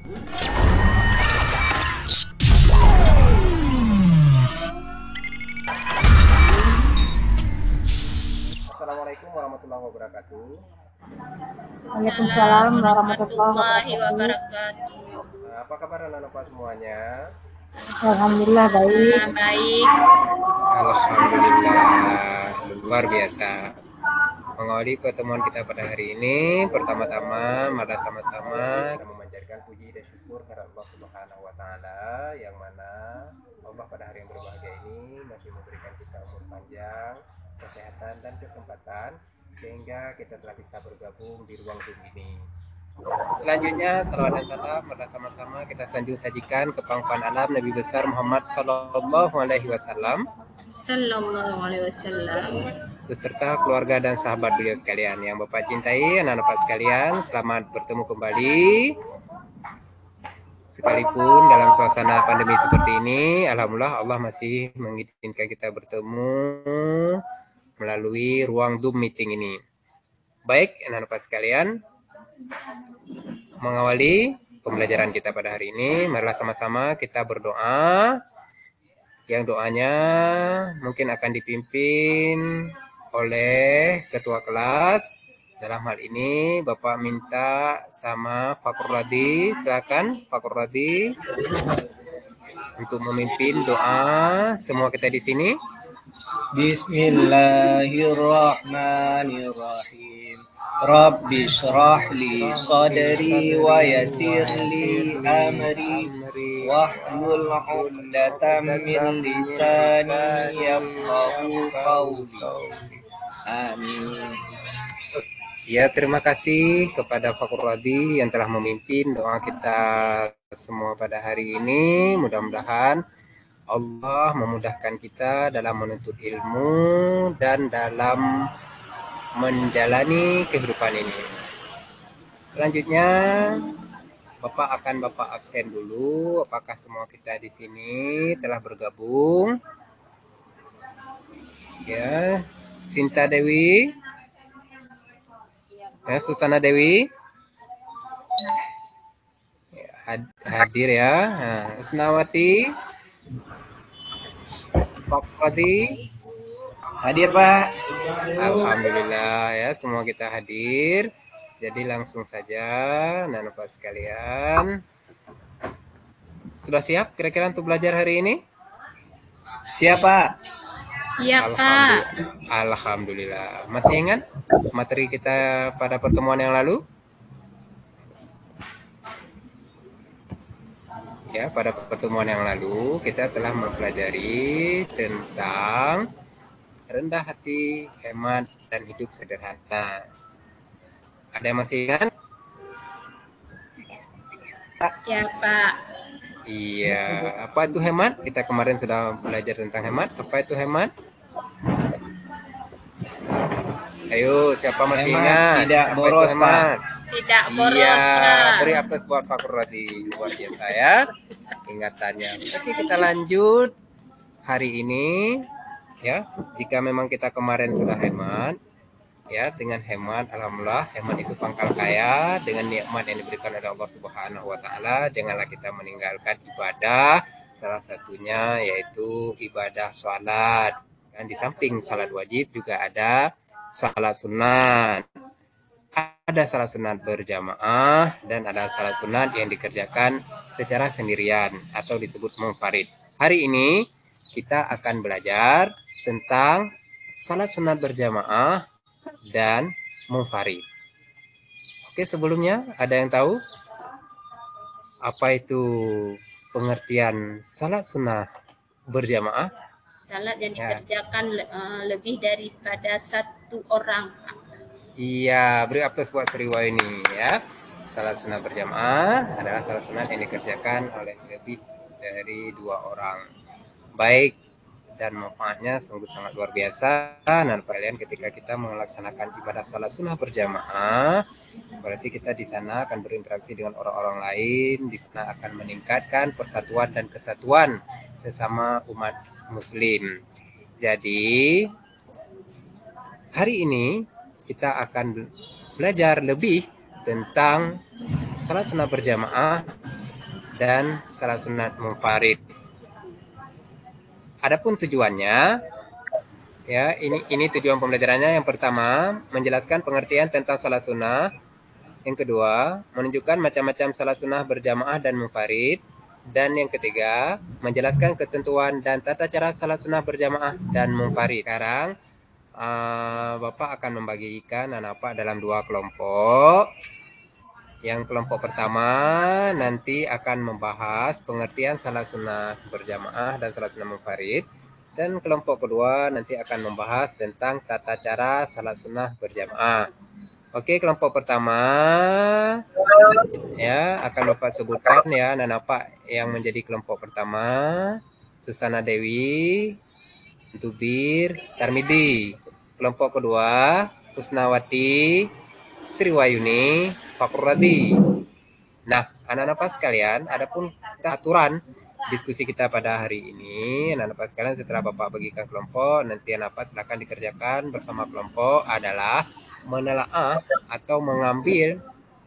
Assalamualaikum warahmatullahi wabarakatuh. Waalaikumsalam warahmatullahi wabarakatuh. Apa kabar anak-anak semuanya? Alhamdulillah baik. Baik. Alhamdulillah, luar biasa. Mengawali pertemuan kita pada hari ini, pertama-tama mari sama-sama kita memanjatkan puji dan syukur kepada Allah Subhanahu wa taala, yang mana Allah pada hari yang berbahagia ini masih memberikan kita umur panjang, kesehatan dan kesempatan sehingga kita telah bisa bergabung di ruang Zoom ini. Selanjutnya salawat dan salam pada sama-sama kita sanjung sajikan ke pangkuan alam Nabi besar Muhammad sallallahu alaihi wasallam beserta keluarga dan sahabat beliau sekalian. Yang Bapak cintai, anak-anak Bapak sekalian, selamat bertemu kembali. Sekalipun dalam suasana pandemi seperti ini, alhamdulillah Allah masih mengizinkan kita bertemu melalui ruang Zoom meeting ini. Baik, anak-anak Bapak sekalian, mengawali pembelajaran kita pada hari ini, marilah sama-sama kita berdoa. Yang doanya mungkin akan dipimpin oleh ketua kelas. Dalam hal ini Bapak minta sama Fakur Radi, silakan Fakur Radi untuk memimpin doa semua kita di sini. Bismillahirrahmanirrahim. Rabbi shrah li sadri wa yassir li amri wahlul 'uqdatam min lisani yafqahu qawli. Amin. Ya, terima kasih kepada Fakur Radi yang telah memimpin doa kita semua pada hari ini. Mudah-mudahan Allah memudahkan kita dalam menuntut ilmu dan dalam menjalani kehidupan ini. Selanjutnya, Bapak absen dulu. Apakah semua kita di sini telah bergabung? Ya, Sinta Dewi, ya, Susana Dewi, ya, hadir ya. Nah, Usnawati, Pak Pati, Hadir, Pak. alhamdulillah ya, semua kita hadir. Jadi langsung saja, anak-anak sekalian. Sudah siap kira-kira untuk belajar hari ini? Siap, Pak. Siap, Pak. Alhamdulillah. Masih ingat materi kita pada pertemuan yang lalu? Ya, pada pertemuan yang lalu kita telah mempelajari tentang rendah hati, hemat, dan hidup sederhana. Ada yang masih ingat? Ya, Pak. Iya, apa itu hemat? Kita kemarin sudah belajar tentang hemat. Apa itu hemat? Ayo, siapa masih Hemat ingat? tidak Apa boros, itu hemat? Tidak boros, Iya, Pak. beri aplaus buat Fakur Radi. Luar biasa ya ingatannya. Oke, kita lanjut hari ini ya. Jika memang kita kemarin sudah hemat, ya, dengan hemat, alhamdulillah, hemat itu pangkal kaya. Dengan nikmat yang diberikan oleh Allah Subhanahu wa taala, janganlah kita meninggalkan ibadah, salah satunya yaitu ibadah sholat. Dan di samping sholat wajib juga ada sholat sunat. Ada salat sunat berjamaah dan ada salat sunat yang dikerjakan secara sendirian atau disebut munfarid. Hari ini kita akan belajar tentang salat sunat berjamaah dan munfarid. Oke, sebelumnya ada yang tahu apa itu pengertian salat sunat berjamaah? Salat yang dikerjakan lebih daripada satu orang. Iya, beri aplaus buat Triwaini ya. Salat sunat berjamaah adalah salat sunat yang dikerjakan oleh lebih dari 2 orang. Baik, dan manfaatnya sungguh sangat luar biasa. Dan kalian ketika kita melaksanakan ibadah salat sunat berjamaah, berarti kita di sana akan berinteraksi dengan orang-orang lain. Di sana akan meningkatkan persatuan dan kesatuan sesama umat Muslim. Jadi hari ini kita akan belajar lebih tentang salat sunat berjamaah dan salat sunat munfarid. Adapun tujuannya, ya ini tujuan pembelajarannya. Yang pertama, menjelaskan pengertian tentang salat sunnah. Yang kedua, menunjukkan macam-macam salat sunnah berjamaah dan munfarid. Dan yang ketiga, menjelaskan ketentuan dan tata cara salat sunnah berjamaah dan munfarid. Sekarang Bapak akan membagikan anak Pak dalam 2 kelompok. Yang kelompok pertama nanti akan membahas pengertian salat sunnah berjamaah dan salat sunnah munfarid. Dan kelompok kedua nanti akan membahas tentang tata cara salat sunnah berjamaah. Oke, kelompok pertama ya akan Bapak sebutkan ya anak Pak yang menjadi kelompok pertama. Susana Dewi, Tubir, Tarmidi. Kelompok kedua, Husnawati, Sriwayuni, Fakurradi. Nah, anak-anak Pak sekalian, adapun aturan diskusi kita pada hari ini, anak-anak Pak sekalian, setelah Bapak bagikan kelompok, nanti anak Pak silakan dikerjakan bersama kelompok adalah menelaah atau mengambil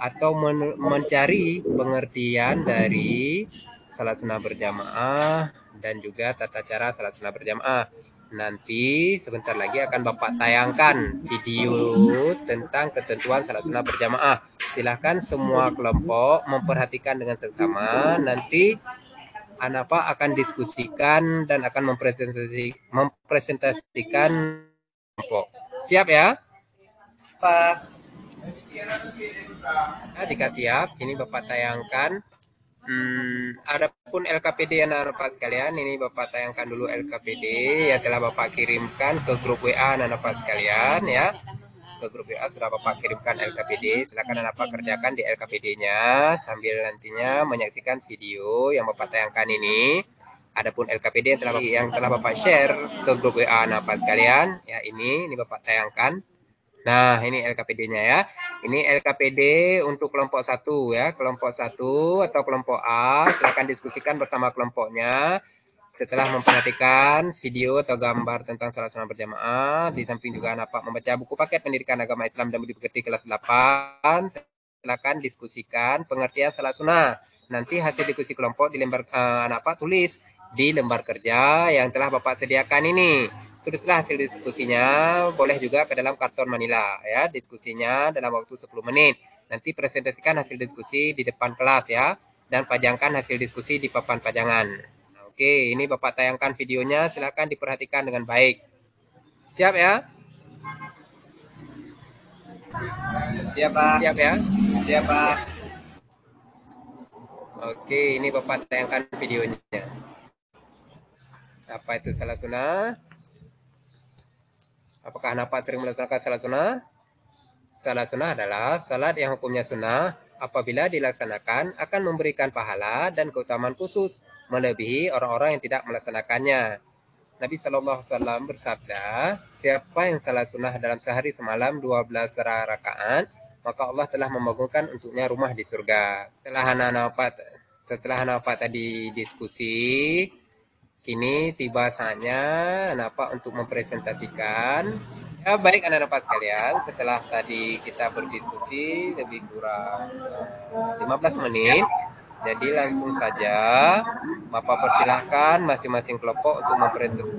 atau mencari pengertian dari salat sunnah berjamaah dan juga tata cara salat sunnah berjamaah. Nanti sebentar lagi akan Bapak tayangkan video tentang ketentuan salat sunnah berjamaah. Silahkan semua kelompok memperhatikan dengan seksama. Nanti anak Pak akan diskusikan dan akan mempresentasikan kelompok. Siap ya? Pak. Nah, jika siap, ini Bapak tayangkan. Adapun LKPD anak-anak Pak sekalian, ini Bapak tayangkan dulu LKPD yang telah Bapak kirimkan ke grup WA anak-anak Pak sekalian ya. Ke grup WA sudah Bapak kirimkan LKPD. Silakan anak Pak kerjakan di LKPD-nya sambil nantinya menyaksikan video yang Bapak tayangkan ini. Adapun LKPD yang telah Bapak share ke grup WA anak Pak sekalian, ya ini Bapak tayangkan. Nah, ini LKPD-nya ya. Ini LKPD untuk kelompok 1 ya. Kelompok 1 atau kelompok A, silakan diskusikan bersama kelompoknya. Setelah memperhatikan video atau gambar tentang salat sunnah berjamaah, di samping juga anak Pak membaca buku paket pendidikan agama Islam dan budi pekerti kelas 8, silakan diskusikan pengertian salat sunnah. Nanti hasil diskusi kelompok di lembar anak Pak tulis di lembar kerja yang telah Bapak sediakan ini. Tulislah hasil diskusinya, boleh juga ke dalam karton manila ya, diskusinya dalam waktu 10 menit. Nanti presentasikan hasil diskusi di depan kelas ya, dan pajangkan hasil diskusi di papan pajangan. Nah, oke, ini Bapak tayangkan videonya, silakan diperhatikan dengan baik. Siap ya? Siap, Pak. Siap ya? Siap, Pak. Oke, ini Bapak tayangkan videonya. Apa itu salat sunnah? Apakah anak Pak sering melaksanakan salat sunnah? Salat sunnah adalah salat yang hukumnya sunnah, apabila dilaksanakan akan memberikan pahala dan keutamaan khusus melebihi orang-orang yang tidak melaksanakannya. Nabi SAW bersabda, siapa yang salat sunnah dalam sehari semalam 12 rakaat, maka Allah telah membangunkan untuknya rumah di surga. Setelah anak Pak tadi diskusi, kini tiba saatnya anak Pak untuk mempresentasikan. Ya baik anak-anak Pak sekalian, setelah tadi kita berdiskusi lebih kurang 15 menit, jadi langsung saja Bapak persilahkan masing-masing kelompok untuk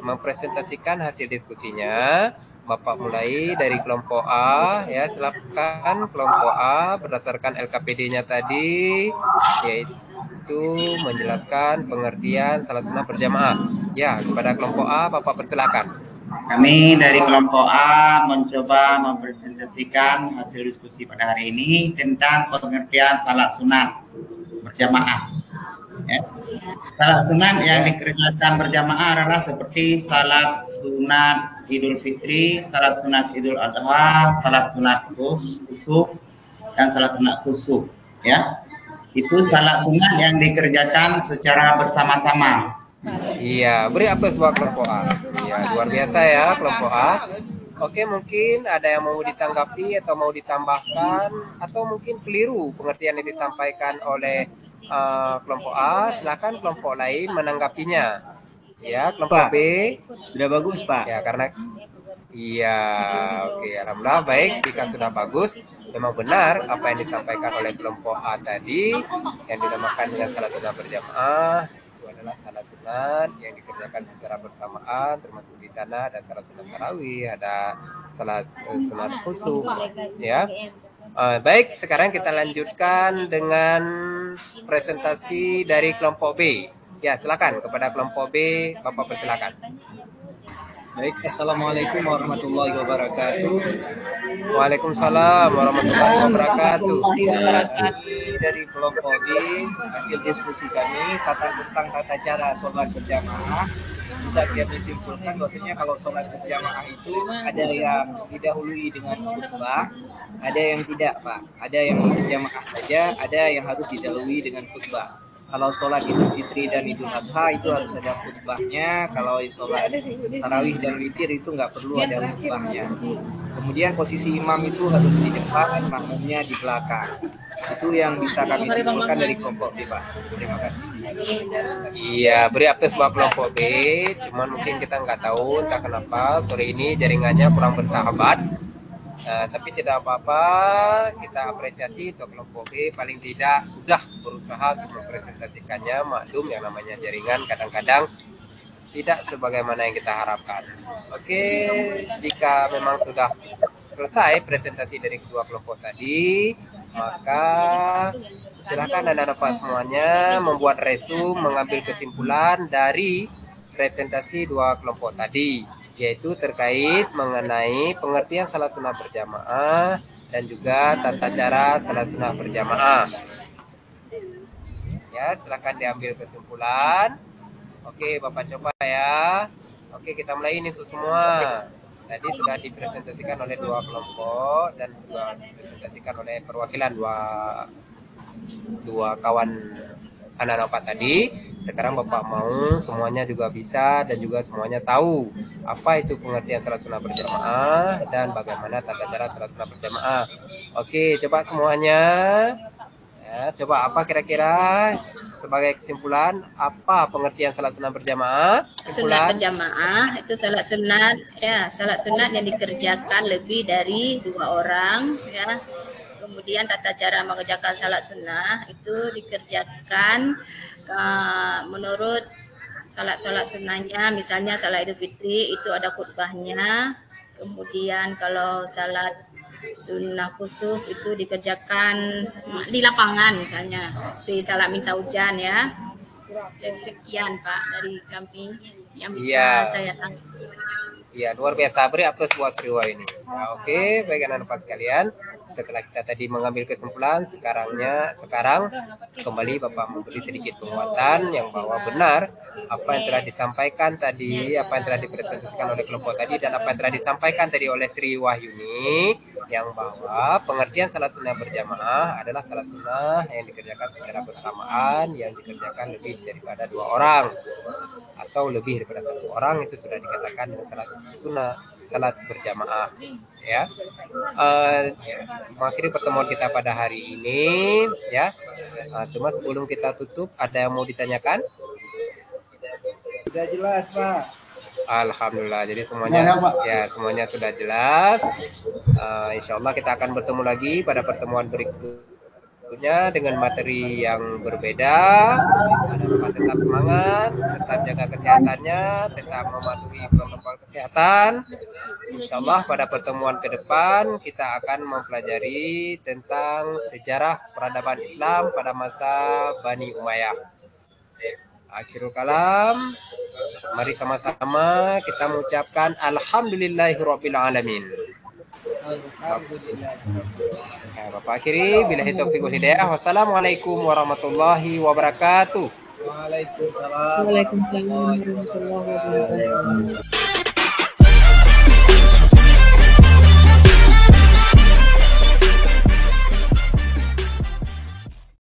mempresentasikan hasil diskusinya. Bapak mulai dari kelompok A ya, silakan kelompok A berdasarkan LKPD-nya tadi, yaitu menjelaskan pengertian salat sunnah berjamaah. Ya, kepada kelompok A Bapak persilakan. Kami dari kelompok A mencoba mempresentasikan hasil diskusi pada hari ini tentang pengertian salat sunat berjamaah. Ya. Salat sunat yang dikerjakan berjamaah adalah seperti salat sunat Idul Fitri, salat sunat Idul Adha, salat sunat kusuf, dan salat sunat kusuf. Ya, itu salat sunat yang dikerjakan secara bersama-sama. Iya, beri aplaus buat kelompok A. Iya, luar biasa ya kelompok A. Oke, mungkin ada yang mau ditanggapi atau mau ditambahkan, atau mungkin keliru pengertian yang disampaikan oleh kelompok A. Silakan kelompok lain menanggapinya. Ya, kelompok Pak, B. Sudah bagus, Pak. Ya, karena iya, oke, alhamdulillah baik jika sudah bagus. memang benar apa yang disampaikan oleh kelompok A tadi yang dinamakan dengan salat sunat berjamaah, itu adalah salat sunat yang dikerjakan secara bersamaan, termasuk di sana ada salat sunat tarawih, ada salat sunat khusuf, ya. Baik, sekarang kita lanjutkan dengan presentasi dari kelompok B. Ya, silakan kepada kelompok B, Bapak persilakan. Baik, Assalamualaikum warahmatullahi wabarakatuh. Waalaikumsalam warahmatullahi wabarakatuh. Dari kelompok B, hasil diskusi kami tentang tata cara sholat berjamaah, bisa kami simpulkan bahwasanya kalau sholat berjamaah itu ada yang didahului dengan khutbah, ada yang tidak, Pak. Ada yang berjamaah saja, ada yang harus didahului dengan khutbah. Kalau sholat Idul Fitri dan Idul Adha itu harus ada khutbahnya. Kalau sholat tarawih dan witir itu nggak perlu ada khutbahnya. Kemudian posisi imam itu harus di depan, makmumnya di belakang. Itu yang bisa kami simpulkan dari kelompok B, Pak. Terima kasih. Iya, beri akses buat kelompok B. Cuman mungkin kita nggak tahu entah kenapa sore ini jaringannya kurang bersahabat. Tapi tidak apa-apa, kita apresiasi untuk kelompok B, paling tidak sudah berusaha untuk mempresentasikannya. Maklum yang namanya jaringan kadang-kadang tidak sebagaimana yang kita harapkan. Oke, jika memang sudah selesai presentasi dari kedua kelompok tadi, maka silakan anak-anak semuanya membuat resume, mengambil kesimpulan dari presentasi dua kelompok tadi, yaitu terkait mengenai pengertian salat sunat berjamaah dan juga tata cara salat sunat berjamaah. Ya, silakan diambil kesimpulan. Oke, Bapak coba ya. Oke, kita mulai ini untuk semua. Tadi sudah dipresentasikan oleh dua kelompok dan juga dipresentasikan oleh perwakilan dua kawan anak-anak Pak tadi. Sekarang Bapak mau semuanya juga bisa dan juga semuanya tahu apa itu pengertian salat sunat berjamaah dan bagaimana tata cara salat sunat berjamaah. Oke, coba semuanya. Ya, coba apa kira-kira sebagai kesimpulan apa pengertian salat sunat berjamaah? Sunat berjamaah itu salat sunat yang dikerjakan lebih dari 2 orang, ya. Kemudian tata cara mengerjakan salat sunnah itu dikerjakan menurut salat sunnahnya. Misalnya salat Idul Fitri itu ada khutbahnya. Kemudian kalau salat sunnah khusuf itu dikerjakan di lapangan, misalnya di salat minta hujan, ya. Sekian Pak dari kami yang bisa saya tangkap. Iya, luar biasa. Beri aplaus buat Sriwa ini. Nah, oke, baik anak-anak sekalian. Setelah kita tadi mengambil kesimpulan, sekarang kembali Bapak memberi sedikit penguatan yang bahwa benar apa yang telah disampaikan tadi, apa yang telah dipresentasikan oleh kelompok tadi, dan apa yang telah disampaikan tadi oleh Sri Wahyuni, yang bahwa pengertian salat sunnah berjamaah adalah salat sunnah yang dikerjakan secara bersamaan, yang dikerjakan lebih daripada 2 orang atau lebih daripada 1 orang, itu sudah dikatakan dengan salat sunnah, salat berjamaah, ya. Mengakhiri pertemuan kita pada hari ini, ya. Cuma sebelum kita tutup, ada yang mau ditanyakan? Sudah jelas, Pak. Alhamdulillah, jadi semuanya sudah jelas. Insya Allah kita akan bertemu lagi pada pertemuan berikutnya dengan materi yang berbeda. Anak-anak tetap semangat, tetap jaga kesehatannya, tetap mematuhi protokol kesehatan. Insya Allah pada pertemuan ke depan kita akan mempelajari tentang sejarah peradaban Islam pada masa Bani Umayyah. Akhirul kalam, mari sama-sama kita mengucapkan alhamdulillahirabbil alamin. Ya, Bapak akhiri, billahi taufiq wal hidayah. Wassalamualaikum warahmatullahi wabarakatuh. Waalaikumsalam. Waalaikumsalam warahmatullahi wabarakatuh.